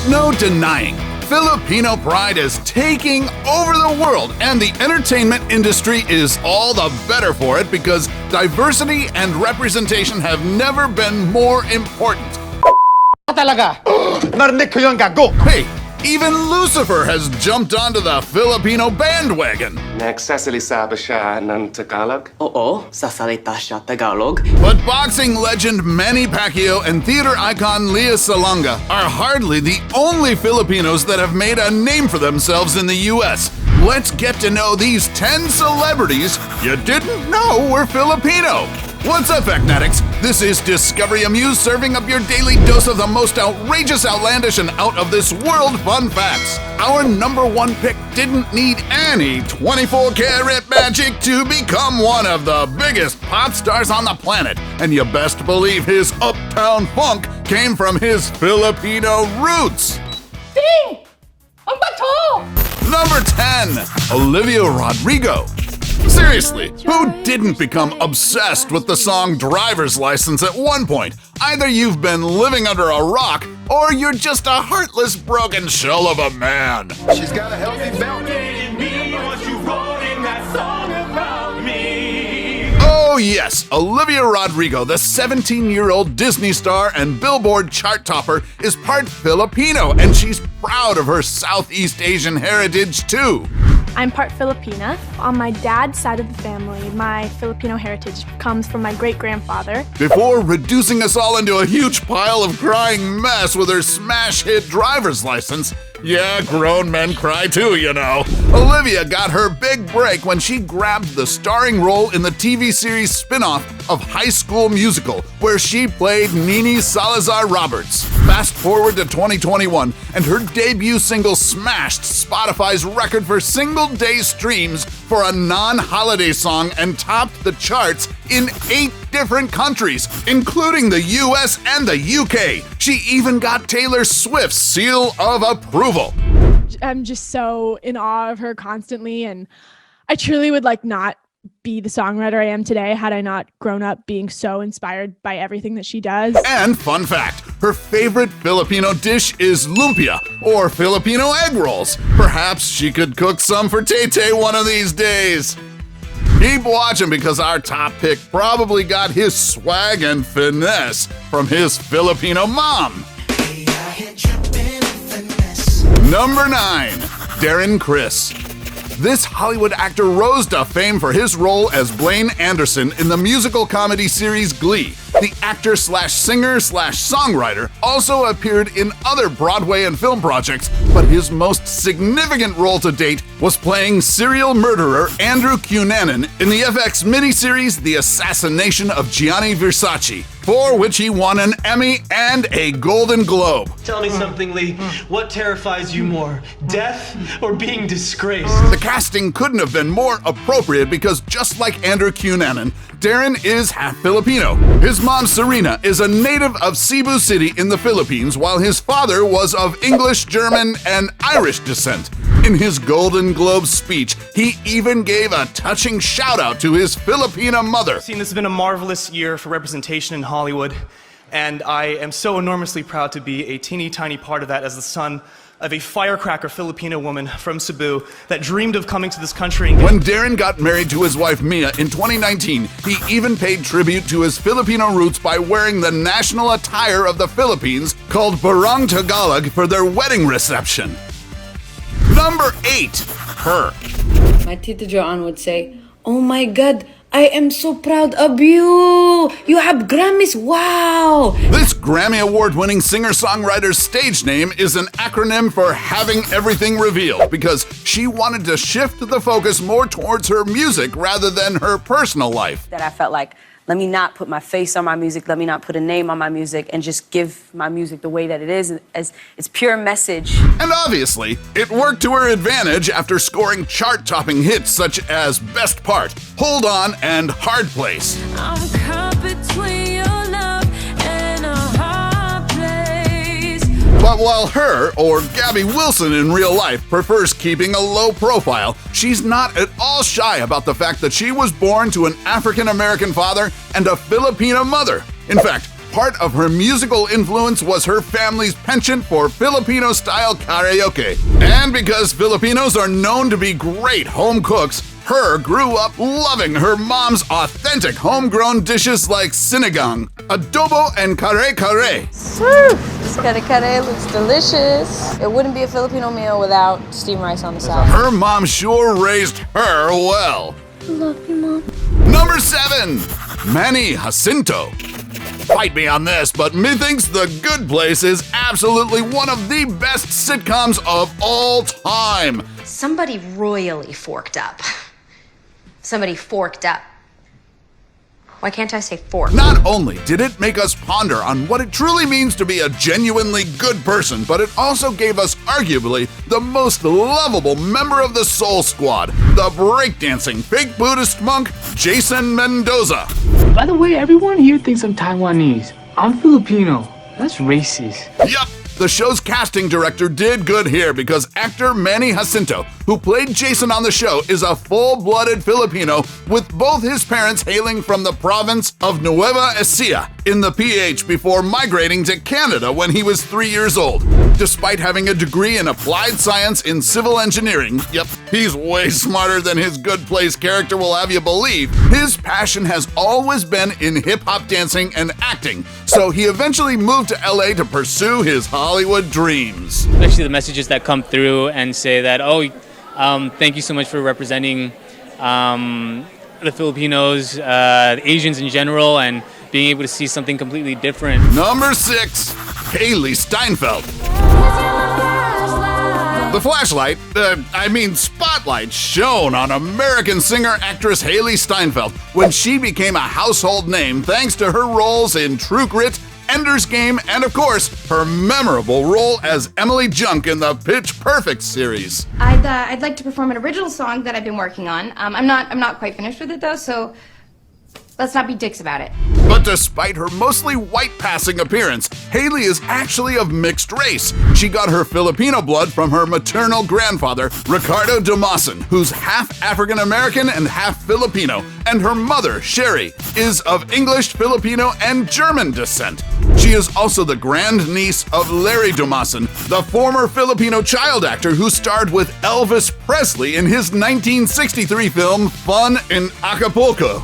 no denying, Filipino pride is taking over the world, and the entertainment industry is all the better for it because diversity and representation have never been more important. Talaga? Narinig ko yun, gago! Hey, even Lucifer has jumped onto the Filipino bandwagon. Nagsasalita ba siya ng Tagalog? Oo, sasalita siya Tagalog. But boxing legend Manny Pacquiao and theater icon Lea Salonga are hardly the only Filipinos that have made a name for themselves in the US. Let's get to know these 10 celebrities you didn't know were Filipino. What's up, Facnatics? This is Discovery Amuse serving up your daily dose of the most outrageous, outlandish, and out-of-this-world fun facts. Our number one pick didn't need any 24-karat magic to become one of the biggest pop stars on the planet, and you best believe his uptown funk came from his Filipino roots. Ding! Ang bato! Number 10, Olivia Rodrigo. Seriously, who didn't become obsessed with the song Driver's License at one point? Either you've been living under a rock, or you're just a heartless, broken shell of a man. She's got a healthy belt. Oh yes, Olivia Rodrigo, the 17-year-old Disney star and Billboard chart topper, is part Filipino, and she's proud of her Southeast Asian heritage too. I'm part Filipina. On my dad's side of the family, my Filipino heritage comes from my great-grandfather. Before reducing us all into a huge pile of crying mess with her smash hit Driver's License, yeah, grown men cry too, you know. Olivia got her big break when she grabbed the starring role in the TV series spin-off of High School Musical, where she played Nini Salazar Roberts. Fast forward to 2021, and her debut single smashed Spotify's record for single-day streams for a non-holiday song and topped the charts in 8 different countries, including the US and the UK. She even got Taylor Swift's seal of approval. I'm just so in awe of her constantly, and I truly would not be the songwriter I am today had I not grown up being so inspired by everything that she does. And fun fact, her favorite Filipino dish is lumpia, or Filipino egg rolls. Perhaps she could cook some for Tay-Tay one of these days. Keep watching because our top pick probably got his swag and finesse from his Filipino mom. Number 9, Darren Criss. This Hollywood actor rose to fame for his role as Blaine Anderson in the musical comedy series Glee. The actor/singer/songwriter also appeared in other Broadway and film projects, but his most significant role to date was playing serial murderer Andrew Cunanan in the FX miniseries The Assassination of Gianni Versace, for which he won an Emmy and a Golden Globe. Tell me something, Lee. What terrifies you more, death or being disgraced? The casting couldn't have been more appropriate because just like Andrew Cunanan, Darren is half Filipino. His mom, Serena, is a native of Cebu City in the Philippines, while his father was of English, German, and Irish descent. In his Golden Globe speech, he even gave a touching shout-out to his Filipina mother. This has been a marvelous year for representation in Hollywood, and I am so enormously proud to be a teeny tiny part of that as the son of a firecracker Filipino woman from Cebu that dreamed of coming to this country. When Darren got married to his wife Mia in 2019, he even paid tribute to his Filipino roots by wearing the national attire of the Philippines called Barong Tagalog for their wedding reception. Number 8, her. My Tita Joanne would say, "Oh my God, I am so proud of you! You have Grammys, wow!" This Grammy Award-winning singer-songwriter's stage name is an acronym for Having Everything Revealed because she wanted to shift the focus more towards her music rather than her personal life. That I felt like, let me not put my face on my music, let me not put a name on my music, and just give my music the way that it is, as its pure message. And obviously, it worked to her advantage after scoring chart-topping hits such as Best Part, Hold On, and Hard Place. I'm caught between your love and a hard place. But while her, or Gabby Wilson in real life, prefers keeping a low profile, she's not at all shy about the fact that she was born to an African-American father and a Filipino mother. In fact, Part of her musical influence was her family's penchant for Filipino-style karaoke. And because Filipinos are known to be great home cooks, her grew up loving her mom's authentic homegrown dishes like sinigang, adobo, and kare-kare. This kare-kare looks delicious. It wouldn't be a Filipino meal without steamed rice on the side. Her mom sure raised her well. I love you, Mom. Number 7, Manny Jacinto. Fight me on this, but methinks The Good Place is absolutely one of the best sitcoms of all time. Somebody royally forked up. Somebody forked up. Why can't I say fork? Not only did it make us ponder on what it truly means to be a genuinely good person, but it also gave us arguably the most lovable member of the Soul Squad, the breakdancing fake Buddhist monk, Jason Mendoza. By the way, everyone here thinks I'm Taiwanese. I'm Filipino. That's racist. Yup. The show's casting director did good here because actor Manny Jacinto, who played Jason on the show, is a full-blooded Filipino with both his parents hailing from the province of Nueva Ecija in the PH before migrating to Canada when he was 3 years old. Despite having a degree in applied science in civil engineering, yep, he's way smarter than his Good Place character will have you believe, his passion has always been in hip-hop dancing and acting, so he eventually moved to LA to pursue his Hollywood dreams. Especially the messages that come through and say that, thank you so much for representing the Filipinos, Asians in general, and being able to see something completely different. Number 6, Haley Steinfeld. The spotlight shone on American singer-actress Haley Steinfeld when she became a household name thanks to her roles in True Grit, Ender's Game, and of course, her memorable role as Emily Junk in the Pitch Perfect series. I'd like to perform an original song that I've been working on. I'm not quite finished with it though, so let's not be dicks about it. But despite her mostly white passing appearance, Haley is actually of mixed race. She got her Filipino blood from her maternal grandfather, Ricardo Damasin, who's half African American and half Filipino, and her mother, Sherry, is of English, Filipino, and German descent. She is also the grandniece of Larry Damasin, the former Filipino child actor who starred with Elvis Presley in his 1963 film Fun in Acapulco.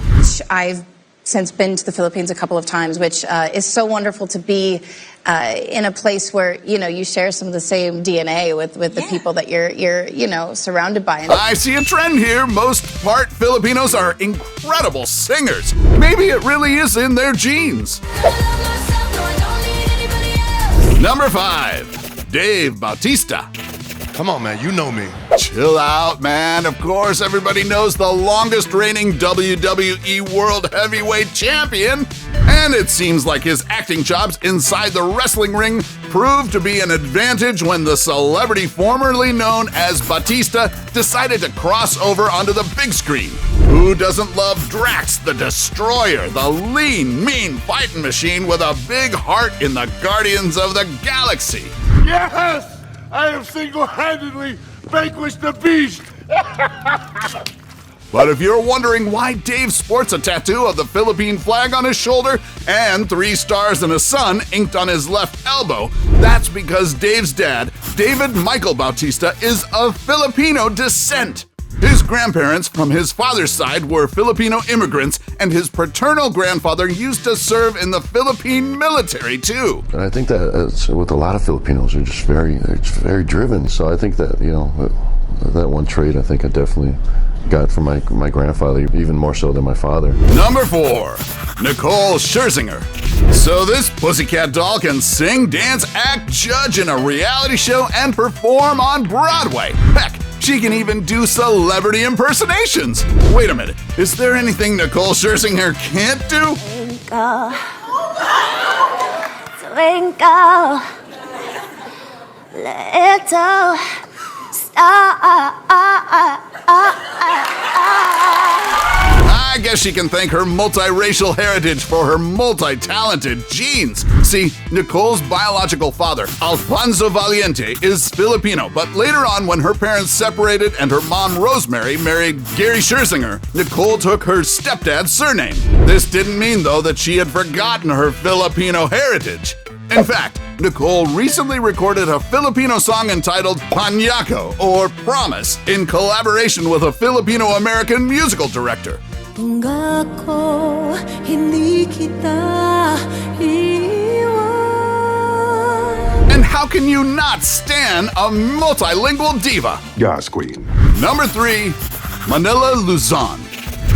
I've since been to the Philippines a couple of times, which is so wonderful to be in a place where, you share some of the same DNA with the people that you're surrounded by. I see a trend here. Most part Filipinos are incredible singers. Maybe it really is in their genes. Number 5, Dave Bautista. Come on, man, you know me. Chill out, man. Of course, everybody knows the longest reigning WWE World Heavyweight Champion. And it seems like his acting chops inside the wrestling ring proved to be an advantage when the celebrity formerly known as Batista decided to cross over onto the big screen. Who doesn't love Drax the Destroyer, the lean, mean fighting machine with a big heart in the Guardians of the Galaxy? Yes! I have single-handedly vanquished the beast! But if you're wondering why Dave sports a tattoo of the Philippine flag on his shoulder and 3 stars and a sun inked on his left elbow, that's because Dave's dad, David Michael Bautista, is of Filipino descent. His grandparents from his father's side were Filipino immigrants, and his paternal grandfather used to serve in the Philippine military too. And I think that with a lot of Filipinos are just very driven. So I think that, that one trait I think I definitely got from my grandfather, even more so than my father. Number 4, Nicole Scherzinger. So this pussycat doll can sing, dance, act, judge in a reality show, and perform on Broadway. Heck, she can even do celebrity impersonations. Wait a minute, is there anything Nicole Scherzinger can't do? Twinkle, little star. I guess she can thank her multiracial heritage for her multi-talented genes. See, Nicole's biological father, Alfonso Valiente, is Filipino, but later on when her parents separated and her mom, Rosemary, married Gary Scherzinger, Nicole took her stepdad's surname. This didn't mean, though, that she had forgotten her Filipino heritage. In fact, Nicole recently recorded a Filipino song entitled Panyako, or Promise, in collaboration with a Filipino-American musical director. Pangako, hindi kita iwan. And how can you not stan a multilingual diva? God's queen. Number 3, Manila Luzon.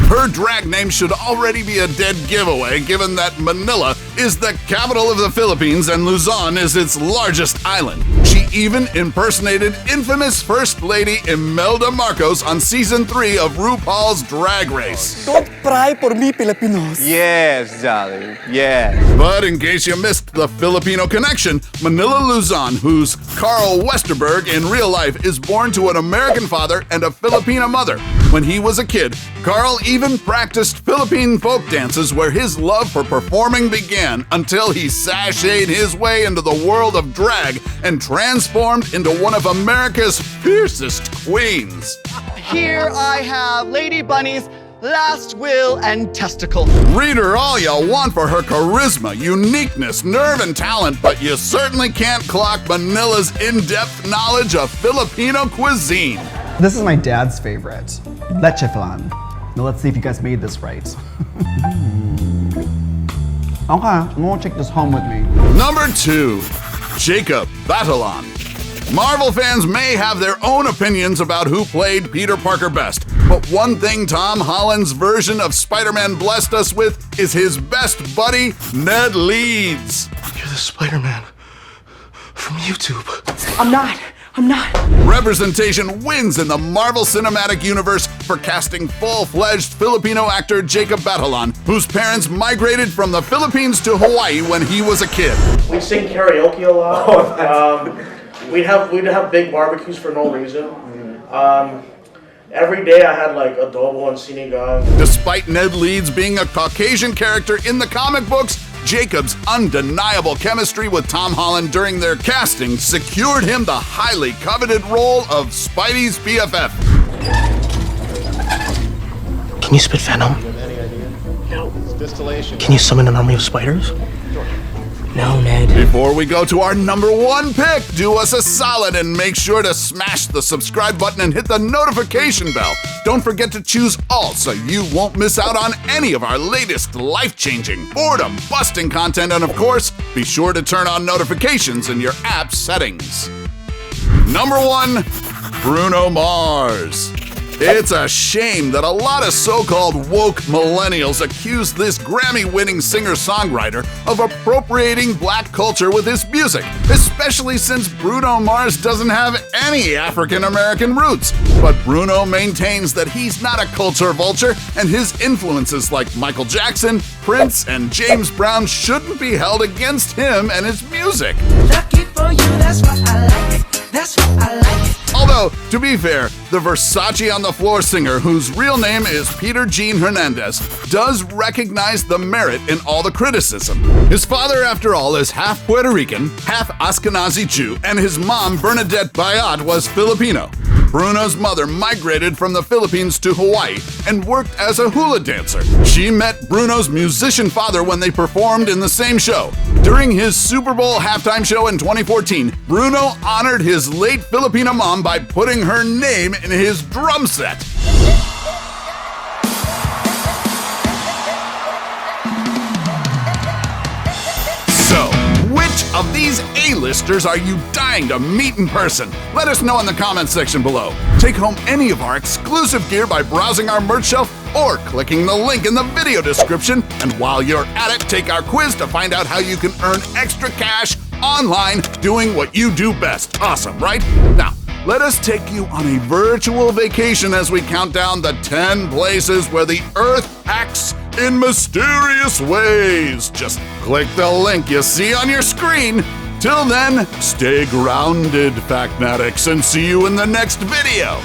Her drag name should already be a dead giveaway, given that Manila is the capital of the Philippines and Luzon is its largest island. She even impersonated infamous First Lady Imelda Marcos on Season 3 of RuPaul's Drag Race. Don't cry for me, Filipinos. Yes, darling. Yes. But in case you missed the Filipino connection, Manila Luzon, who's Carl Westerberg in real life, is born to an American father and a Filipina mother. When he was a kid, Carl even practiced Philippine folk dances where his love for performing began until he sashayed his way into the world of drag and transformed into one of America's fiercest queens. Here I have Lady Bunny's last will and testicle. Read her all you want for her charisma, uniqueness, nerve, and talent, but you certainly can't clock Manila's in-depth knowledge of Filipino cuisine. This is my dad's favorite, leche flan. Now let's see if you guys made this right. Okay, I'm gonna take this home with me. Number 2, Jacob Batalon. Marvel fans may have their own opinions about who played Peter Parker best, but one thing Tom Holland's version of Spider-Man blessed us with is his best buddy, Ned Leeds. You're the Spider-Man from YouTube. I'm not. Representation wins in the Marvel Cinematic Universe for casting full-fledged Filipino actor Jacob Batalon, whose parents migrated from the Philippines to Hawaii when he was a kid. We sing karaoke a lot. We'd have big barbecues for no reason. Every day I had like adobo and sinigang. Despite Ned Leeds being a Caucasian character in the comic books, Jacob's undeniable chemistry with Tom Holland during their casting secured him the highly coveted role of Spidey's BFF. Can you spit venom? No. Can you summon an army of spiders? No, Ned. Before we go to our number 1 pick, do us a solid and make sure to smash the subscribe button and hit the notification bell. Don't forget to choose all so you won't miss out on any of our latest life-changing, boredom-busting content, and of course, be sure to turn on notifications in your app settings. Number 1, Bruno Mars. It's a shame that a lot of so-called woke millennials accuse this Grammy-winning singer-songwriter of appropriating black culture with his music, especially since Bruno Mars doesn't have any African-American roots. But Bruno maintains that he's not a culture vulture, and his influences like Michael Jackson, Prince, and James Brown shouldn't be held against him and his music. Lucky for you, that's what I like. That's what I like. Although, to be fair, the Versace on the Floor singer, whose real name is Peter Gene Hernandez, does recognize the merit in all the criticism. His father, after all, is half Puerto Rican, half Ashkenazi Jew, and his mom, Bernadette Bayat, was Filipino. Bruno's mother migrated from the Philippines to Hawaii and worked as a hula dancer. She met Bruno's musician father when they performed in the same show. During his Super Bowl halftime show in 2014, Bruno honored his late Filipino mom by putting her name in his drum set. So, which of these A-listers are you dying to meet in person? Let us know in the comments section below. Take home any of our exclusive gear by browsing our merch shelf or clicking the link in the video description. And while you're at it, take our quiz to find out how you can earn extra cash online doing what you do best. Awesome, right? Now, let us take you on a virtual vacation as we count down the 10 places where the Earth acts in mysterious ways. Just click the link you see on your screen. Till then, stay grounded, Factmatics, and see you in the next video.